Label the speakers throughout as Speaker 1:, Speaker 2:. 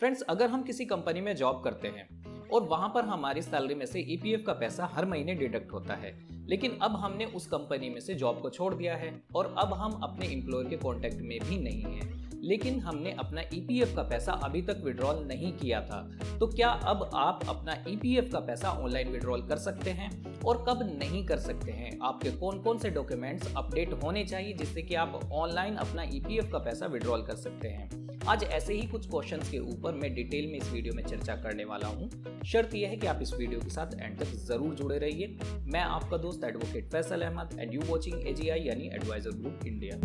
Speaker 1: Friends, अगर हम किसी कंपनी में जॉब करते हैं और वहां पर हमारी सैलरी में से ईपीएफ का पैसा हर महीने डिडक्ट होता है, लेकिन अब हमने उस कंपनी में से जॉब को छोड़ दिया है और अब हम अपने एम्प्लॉयर के कांटेक्ट में भी नहीं हैं, लेकिन हमने अपना ईपीएफ का पैसा अभी तक विड्रॉल नहीं किया था, तो क्या अब आप अपना ईपीएफ का पैसा ऑनलाइन विड्रॉल कर सकते हैं और कब नहीं कर सकते हैं? आपके कौन कौन से डॉक्यूमेंट्स अपडेट होने चाहिए जिससे कि आप ऑनलाइन अपना ईपीएफ का पैसा विड्रॉल कर सकते हैं? आज ऐसे ही कुछ क्वेश्चंस के ऊपर मैं डिटेल में इस वीडियो में चर्चा करने वाला हूं। शर्त यह है कि आप इस वीडियो के साथ एंड तक जरूर जुड़े रहिए। मैं आपका दोस्त advocate Faisal Ahmad and you watching AGI यानी एडवाइजर ग्रुप इंडिया।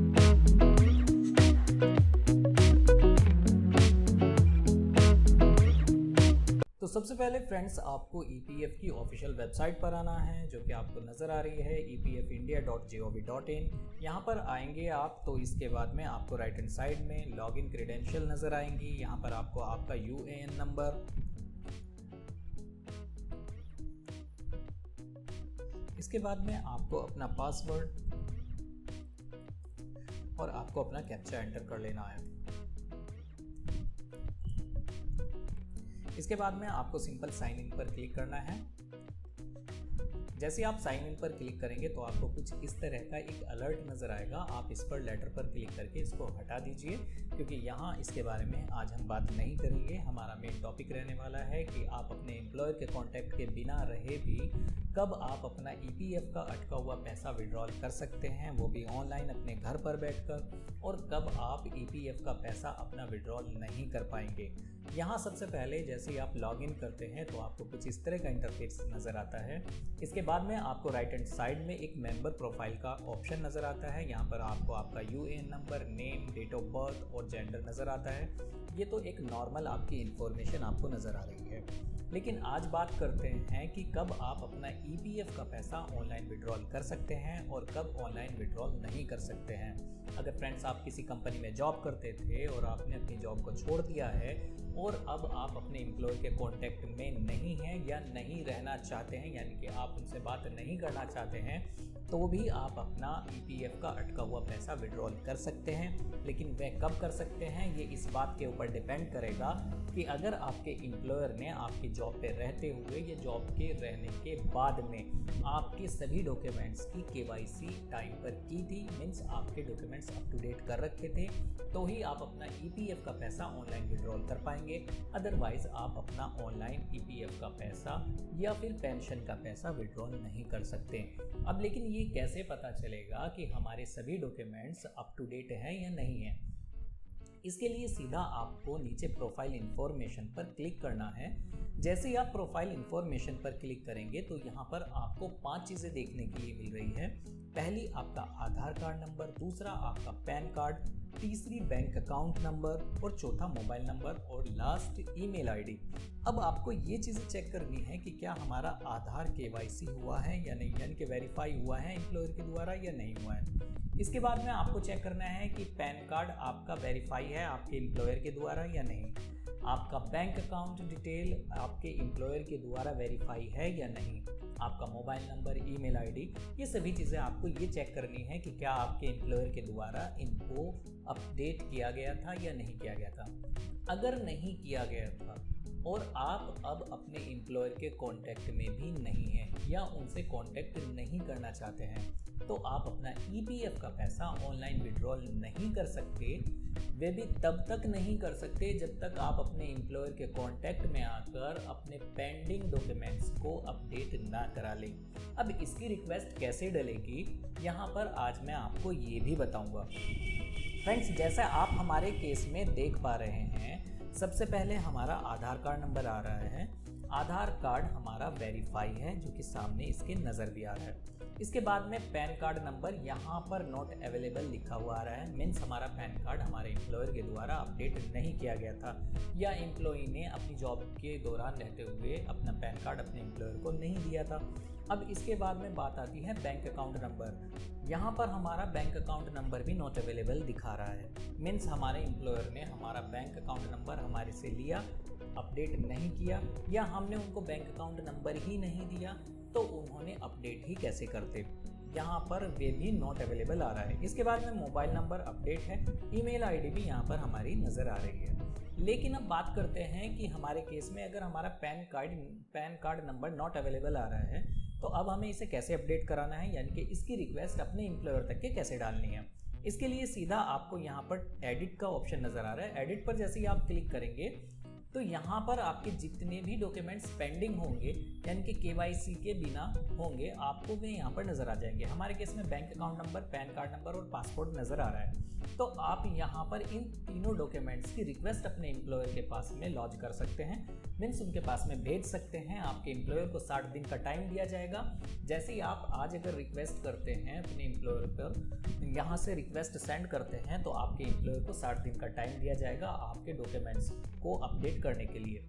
Speaker 1: तो सबसे पहले फ्रेंड्स, आपको ईपीएफ की ऑफिशियल वेबसाइट पर आना है, जो कि आपको नज़र आ रही है epfindia.gov.in। यहाँ पर आएंगे आप तो इसके बाद में आपको राइट हैंड साइड में लॉगिन क्रेडेंशियल नज़र आएंगी। यहाँ पर आपको आपका यूएएन नंबर, इसके बाद में आपको अपना पासवर्ड और आपको अपना कैप्चा एंटर कर लेना है। इसके बाद में आपको सिंपल साइन इन पर क्लिक करना है। जैसे आप साइन इन पर क्लिक करेंगे तो आपको कुछ इस तरह का एक अलर्ट नज़र आएगा। आप इस पर लेटर पर क्लिक करके इसको हटा दीजिए, क्योंकि यहाँ इसके बारे में आज हम बात नहीं करेंगे। हमारा मेन टॉपिक रहने वाला है कि आप अपने एम्प्लॉयर के कांटेक्ट के बिना रहे भी कब आप अपना ईपीएफ का अटका हुआ पैसा विड्रॉल कर सकते हैं, वो भी ऑनलाइन अपने घर पर बैठकर, और कब आप ईपीएफ का पैसा अपना विड्रॉल नहीं कर पाएंगे। यहाँ सबसे पहले जैसे ही आप लॉगिन करते हैं तो आपको कुछ इस तरह का इंटरफेस नज़र आता है। इसके बाद में आपको राइट हैंड साइड में एक मेंबर प्रोफाइल का ऑप्शन नज़र आता है। यहाँ पर आपको आपका UAN number, name, date of birth और जेंडर नज़र आता है। ये तो एक नॉर्मल आपकी इन्फॉर्मेशन आपको नज़र आ रही है, लेकिन आज बात करते हैं कि कब आप अपना ईपीएफ का पैसा ऑनलाइन विड्रॉल कर सकते हैं और कब ऑनलाइन विड्रॉल नहीं कर सकते हैं। अगर फ्रेंड्स आप किसी कंपनी में जॉब करते थे और आपने अपनी जॉब को छोड़ दिया है और अब आप अपने एम्प्लॉयर के कांटेक्ट में नहीं हैं या नहीं रहना चाहते हैं, यानी कि आप उनसे बात नहीं करना चाहते हैं, तो भी आप अपना ईपीएफ का अटका हुआ पैसा विड्रॉल कर सकते हैं। लेकिन वह कब कर सकते हैं ये इस बात के ऊपर डिपेंड करेगा कि अगर आपके एम्प्लॉयर ने आपकी जॉब पे रहते हुए या जॉब के रहने के बाद में आपके सभी डॉक्यूमेंट्स की केवाईसी टाइम पर की थी, मीन्स आपके डॉक्यूमेंट्स अप टू डेट कर रखे थे, तो ही आप अपना ईपीएफ का पैसा ऑनलाइन विड्रॉल कर पाएंगे। अदरवाइज आप अपना ऑनलाइन ईपीएफ का पैसा या फिर पेंशन का पैसा विड्रॉल नहीं कर सकते। अब लेकिन ये कैसे पता चलेगा कि हमारे सभी डॉक्यूमेंट्स अप टू डेट हैं या नहीं है? इसके लिए सीधा आपको नीचे प्रोफाइल इंफॉर्मेशन पर क्लिक करना है। जैसे ही आप प्रोफाइल इंफॉर्मेशन पर क्लिक करेंगे तो यहाँ पर आपको 5 चीज़ें देखने के लिए मिल रही है। पहली आपका आधार कार्ड नंबर, दूसरा आपका पैन कार्ड, तीसरी बैंक अकाउंट नंबर और चौथा मोबाइल नंबर और लास्ट ईमेल आईडी। अब आपको ये चीज़ें चेक करनी है कि क्या हमारा आधार केवाईसी हुआ है या नहीं, यानी कि वेरीफाई हुआ है एम्प्लॉयर के द्वारा या नहीं हुआ है। इसके बाद में आपको चेक करना है कि पैन कार्ड आपका वेरीफाई है आपके एम्प्लॉयर के द्वारा या नहीं, आपका बैंक अकाउंट डिटेल आपके एम्प्लॉयर के द्वारा वेरीफाई है या नहीं, आपका मोबाइल नंबर, ईमेल आईडी, ये सभी चीज़ें आपको ये चेक करनी है कि क्या आपके एम्प्लॉयर के द्वारा इनको अपडेट किया गया था या नहीं किया गया था। अगर नहीं किया गया था और आप अब अपने एम्प्लॉयर के कांटेक्ट में भी नहीं हैं या उनसे कांटेक्ट नहीं करना चाहते हैं, तो आप अपना ईपीएफ का पैसा ऑनलाइन विड्रॉल नहीं कर सकते। वे भी तब तक नहीं कर सकते जब तक आप अपने एम्प्लॉयर के कांटेक्ट में आकर अपने पेंडिंग डॉक्यूमेंट्स को अपडेट ना करा लें। अब इसकी रिक्वेस्ट कैसे डलेगी, यहाँ पर आज मैं आपको ये भी बताऊंगा। फ्रेंड्स, जैसा आप हमारे केस में देख पा रहे हैं, सबसे पहले हमारा आधार कार्ड नंबर आ रहा है। आधार कार्ड हमारा वेरीफाई है, जो कि सामने इसके नज़र भी आ रहा है। इसके बाद में पैन कार्ड नंबर यहाँ पर नॉट अवेलेबल लिखा हुआ आ रहा है, मीन्स हमारा पैन कार्ड हमारे एम्प्लॉयर के द्वारा अपडेट नहीं किया गया था या एम्प्लॉई ने अपनी जॉब के दौरान रहते हुए अपना पैन कार्ड अपने एम्प्लॉयर को नहीं दिया था। अब इसके बाद में बात आती है बैंक अकाउंट नंबर। यहाँ पर हमारा बैंक अकाउंट नंबर भी नॉट अवेलेबल दिखा रहा है, मीन्स हमारे एम्प्लॉयर ने हमारा बैंक अकाउंट नंबर हमारे से लिया, अपडेट नहीं किया, या हमने उनको बैंक अकाउंट नंबर ही नहीं दिया तो उन्होंने अपडेट ही कैसे करते। यहाँ पर वे भी नॉट अवेलेबल आ रहा है। इसके बाद में मोबाइल नंबर अपडेट है, ईमेल आईडी भी यहाँ पर हमारी नज़र आ रही है। लेकिन अब बात करते हैं कि हमारे केस में अगर हमारा PAN card number not available आ रहा है तो अब हमें इसे कैसे अपडेट कराना है, यानी कि इसकी रिक्वेस्ट अपने एम्प्लॉयर तक के कैसे डालनी है। इसके लिए सीधा आपको यहाँ पर एडिट का ऑप्शन नज़र आ रहा है। एडिट पर जैसे ही आप क्लिक करेंगे तो यहाँ पर आपके जितने भी डॉक्यूमेंट्स पेंडिंग होंगे, यानी कि KYC के बिना होंगे, आपको वे यहाँ पर नज़र आ जाएंगे। हमारे केस में bank account number, pan card number और पासपोर्ट नज़र आ रहा है। तो आप यहाँ पर इन तीनों डॉक्यूमेंट्स की रिक्वेस्ट अपने एम्प्लॉयर के पास में लॉन्च कर सकते हैं, मीन्स उनके पास में भेज सकते हैं। आपके एम्प्लॉयर को 60 दिन का टाइम दिया जाएगा। जैसे ही आप आज अगर रिक्वेस्ट करते हैं अपने एम्प्लॉयर पर, यहाँ से रिक्वेस्ट सेंड करते हैं, तो आपके एम्प्लॉयर को 60 दिन का टाइम दिया जाएगा आपके डॉक्यूमेंट्स को अपडेट करने के लिए।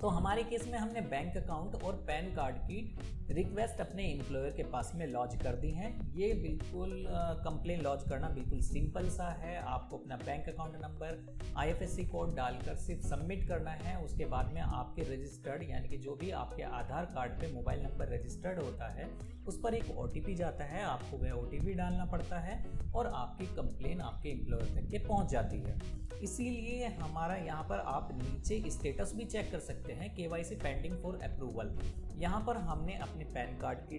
Speaker 1: तो हमारे केस में हमने बैंक अकाउंट और पैन कार्ड की रिक्वेस्ट अपने एम्प्लॉयर के पास में लॉन्च कर दी है। ये बिल्कुल कंप्लेन लॉन्च करना बिल्कुल सिंपल सा है। आपको अपना bank account number, IFSC code डालकर सिर्फ सबमिट करना है। उसके बाद में आपके रजिस्टर्ड, यानी कि जो भी आपके आधार कार्ड पे मोबाइल नंबर रजिस्टर्ड होता है, उस पर एक OTP जाता है। आपको वह OTP डालना पड़ता है और आपकी कंप्लेन आपके एम्प्लॉयर तक के पहुंच जाती है। इसीलिए हमारा यहाँ पर आप नीचे स्टेटस भी चेक कर सकते हैं, KYC पेंडिंग फॉर अप्रूवल। यहाँ पर हमने अपने पैन कार्ड की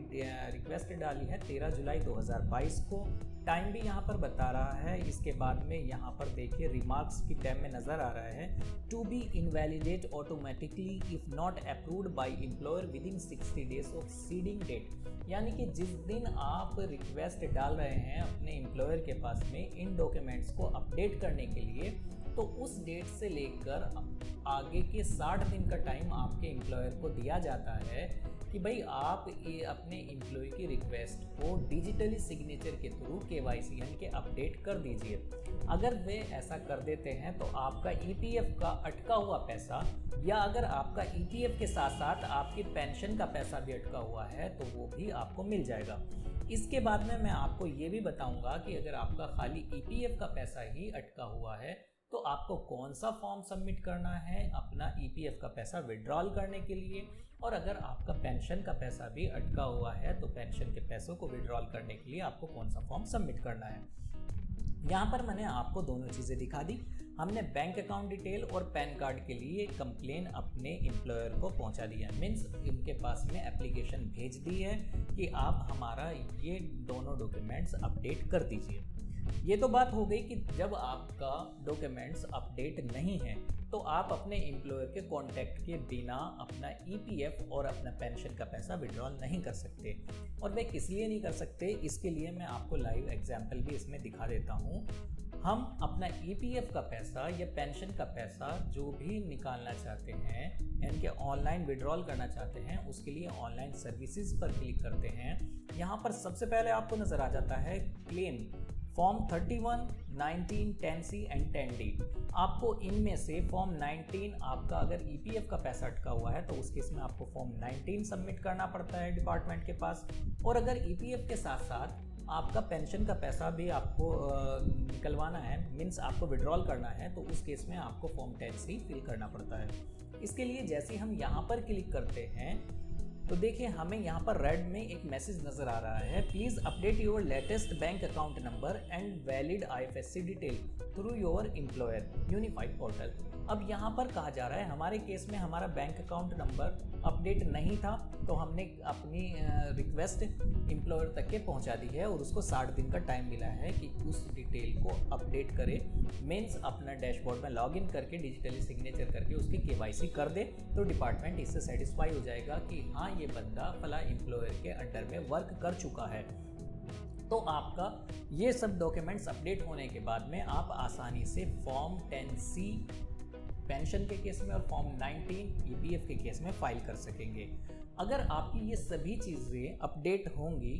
Speaker 1: रिक्वेस्ट डाली है 13 जुलाई 2022 को। टाइम भी यहाँ पर बता रहा है। इसके बाद में यहाँ पर देखिए रिमार्क्स की टैब में नज़र आ रहा है, to be invalidate automatically if not approved by employer within 60 days of seeding date. यानी कि जिस दिन आप रिक्वेस्ट डाल रहे हैं अपने एम्प्लॉयर के पास में इन डॉक्यूमेंट्स को अपडेट करने के लिए, तो उस डेट से लेकर आगे के 60 दिन का टाइम आपके एम्प्लॉयर को दिया जाता है कि भाई आप ये अपने एम्प्लॉय की रिक्वेस्ट को डिजिटली सिग्नेचर के थ्रू KYC यानी कि अपडेट कर दीजिए। अगर वे ऐसा कर देते हैं तो आपका EPF का अटका हुआ पैसा, या अगर आपका EPF के साथ साथ आपकी पेंशन का पैसा भी अटका हुआ है तो वो भी आपको मिल जाएगा। इसके बाद में मैं आपको ये भी बताऊंगा कि अगर आपका खाली EPF का पैसा ही अटका हुआ है तो आपको कौन सा फॉर्म सबमिट करना है अपना EPF का पैसा विड्रॉल करने के लिए, और अगर आपका पेंशन का पैसा भी अटका हुआ है तो पेंशन के पैसों को विड्रॉल करने के लिए आपको कौन सा फॉर्म सबमिट करना है। यहाँ पर मैंने आपको दोनों चीज़ें दिखा दी। हमने बैंक अकाउंट डिटेल और पैन कार्ड के लिए कंप्लेन अपने एम्प्लॉयर को पहुँचा दिया, मीन्स इनके पास में एप्लीकेशन भेज दी है कि आप हमारा ये दोनों डॉक्यूमेंट्स अपडेट कर दीजिए। ये तो बात हो गई कि जब आपका डॉक्यूमेंट्स अपडेट नहीं है तो आप अपने एम्प्लॉयर के कांटेक्ट के बिना अपना EPF और अपना पेंशन का पैसा विड्रॉल नहीं कर सकते। और वे किस लिए नहीं कर सकते, इसके लिए मैं आपको लाइव एग्जांपल भी इसमें दिखा देता हूँ। हम अपना EPF का पैसा या पेंशन का पैसा जो भी निकालना चाहते हैं, यानी कि ऑनलाइन विड्रॉल करना चाहते हैं, उसके लिए ऑनलाइन सर्विसेज पर क्लिक करते हैं। यहाँ पर सबसे पहले आपको नज़र आ जाता है claim form 31, 19, 10C and 10D। आपको इनमें से फॉर्म 19, आपका अगर EPF का पैसा अटका हुआ है तो उस केस में आपको फॉर्म 19 सबमिट करना पड़ता है डिपार्टमेंट के पास। और अगर EPF के साथ साथ आपका पेंशन का पैसा भी आपको निकलवाना है, मीन्स आपको विड्रॉल करना है, तो उस केस में आपको फॉर्म 10C फिल करना पड़ता है। इसके लिए जैसे ही हम यहाँ पर क्लिक करते हैं तो देखिए हमें यहाँ पर रेड में एक मैसेज नज़र आ रहा है, please update your latest bank account number and valid IFSC detail through your employer unified portal. अब यहाँ पर कहा जा रहा है हमारे केस में हमारा बैंक अकाउंट नंबर अपडेट नहीं था तो हमने अपनी रिक्वेस्ट एम्प्लॉयर तक के पहुँचा दी है और उसको 60 दिन का टाइम मिला है कि उस डिटेल को अपडेट करे, मीन्स अपना डैशबोर्ड में लॉगिन करके डिजिटली सिग्नेचर करके उसकी KYC कर दे, तो डिपार्टमेंट इससे सेटिस्फाई हो जाएगा कि हाँ ये बंदा फला एम्प्लॉयर के अंडर में वर्क कर चुका है। तो आपका ये सब डॉक्यूमेंट्स अपडेट होने के बाद में आप आसानी से फॉर्म 10C पेंशन के केस में और फॉर्म 19 EPF के केस में फाइल कर सकेंगे। अगर आपकी ये सभी चीज़ें अपडेट होंगी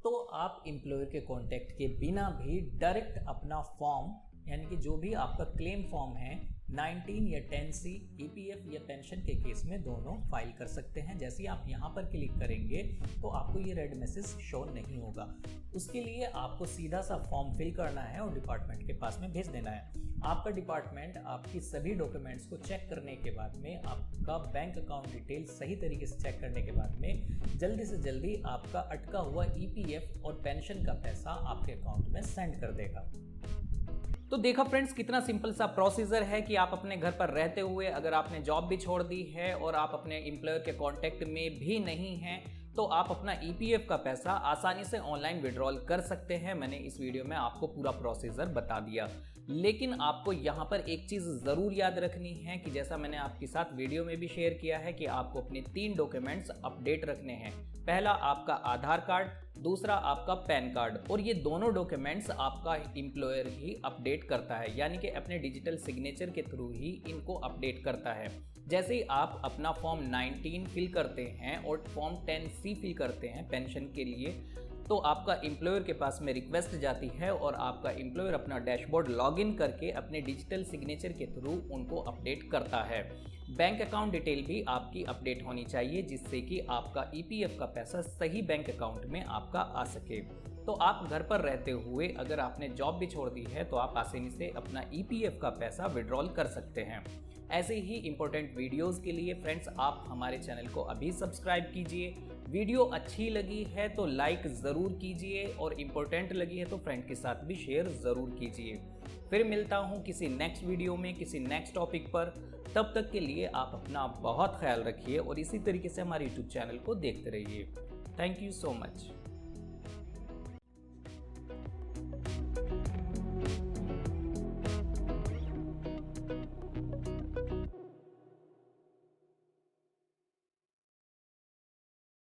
Speaker 1: तो आप एम्प्लॉयर के कांटेक्ट के बिना भी डायरेक्ट अपना फॉर्म, यानी कि जो भी आपका क्लेम फॉर्म है 19 या 10C EPF या पेंशन के केस में दोनों फाइल कर सकते हैं। जैसे ही आप यहाँ पर क्लिक करेंगे तो आपको ये रेड मैसेज शो नहीं होगा। उसके लिए आपको सीधा सा फॉर्म फिल करना है और डिपार्टमेंट के पास में भेज देना है। आपका डिपार्टमेंट आपकी सभी डॉक्यूमेंट्स को चेक करने के बाद में, आपका बैंक अकाउंट डिटेल सही तरीके से चेक करने के बाद में जल्दी से जल्दी आपका अटका हुआ EPF और पेंशन का पैसा आपके अकाउंट में सेंड कर देगा। तो देखा फ्रेंड्स, कितना सिंपल सा प्रोसीजर है कि आप अपने घर पर रहते हुए अगर आपने जॉब भी छोड़ दी है और आप अपने एम्प्लॉयर के कांटेक्ट में भी नहीं हैं, तो आप अपना ईपीएफ का पैसा आसानी से ऑनलाइन विड्रॉल कर सकते हैं। मैंने इस वीडियो में आपको पूरा प्रोसीजर बता दिया, लेकिन आपको यहाँ पर एक चीज़ ज़रूर याद रखनी है कि जैसा मैंने आपके साथ वीडियो में भी शेयर किया है कि आपको अपने 3 डॉक्यूमेंट्स अपडेट रखने हैं। पहला आपका आधार कार्ड, दूसरा आपका पैन कार्ड, और ये दोनों डॉक्यूमेंट्स आपका एम्प्लॉयर ही अपडेट करता है, यानी कि अपने डिजिटल सिग्नेचर के थ्रू ही इनको अपडेट करता है। जैसे ही आप अपना फॉर्म 19 फिल करते हैं और फॉर्म 10C फिल करते हैं पेंशन के लिए, तो आपका एम्प्लॉयर के पास में रिक्वेस्ट जाती है और आपका एम्प्लॉयर अपना डैशबोर्ड लॉगिन करके अपने डिजिटल सिग्नेचर के थ्रू उनको अपडेट करता है। बैंक अकाउंट डिटेल भी आपकी अपडेट होनी चाहिए, जिससे कि आपका ईपीएफ का पैसा सही बैंक अकाउंट में आपका आ सके। तो आप घर पर रहते हुए अगर आपने जॉब भी छोड़ दी है तो आप आसानी से अपना ईपीएफ का पैसा विड्रॉल कर सकते हैं। ऐसे ही इंपॉर्टेंट वीडियोस के लिए फ्रेंड्स आप हमारे चैनल को अभी सब्सक्राइब कीजिए। वीडियो अच्छी लगी है तो लाइक ज़रूर कीजिए और इम्पोर्टेंट लगी है तो फ्रेंड के साथ भी शेयर ज़रूर कीजिए। फिर मिलता हूँ किसी नेक्स्ट वीडियो में किसी नेक्स्ट टॉपिक पर। तब तक के लिए आप अपना बहुत ख्याल रखिए और इसी तरीके से हमारे यूट्यूब चैनल को देखते रहिए। Thank you so much.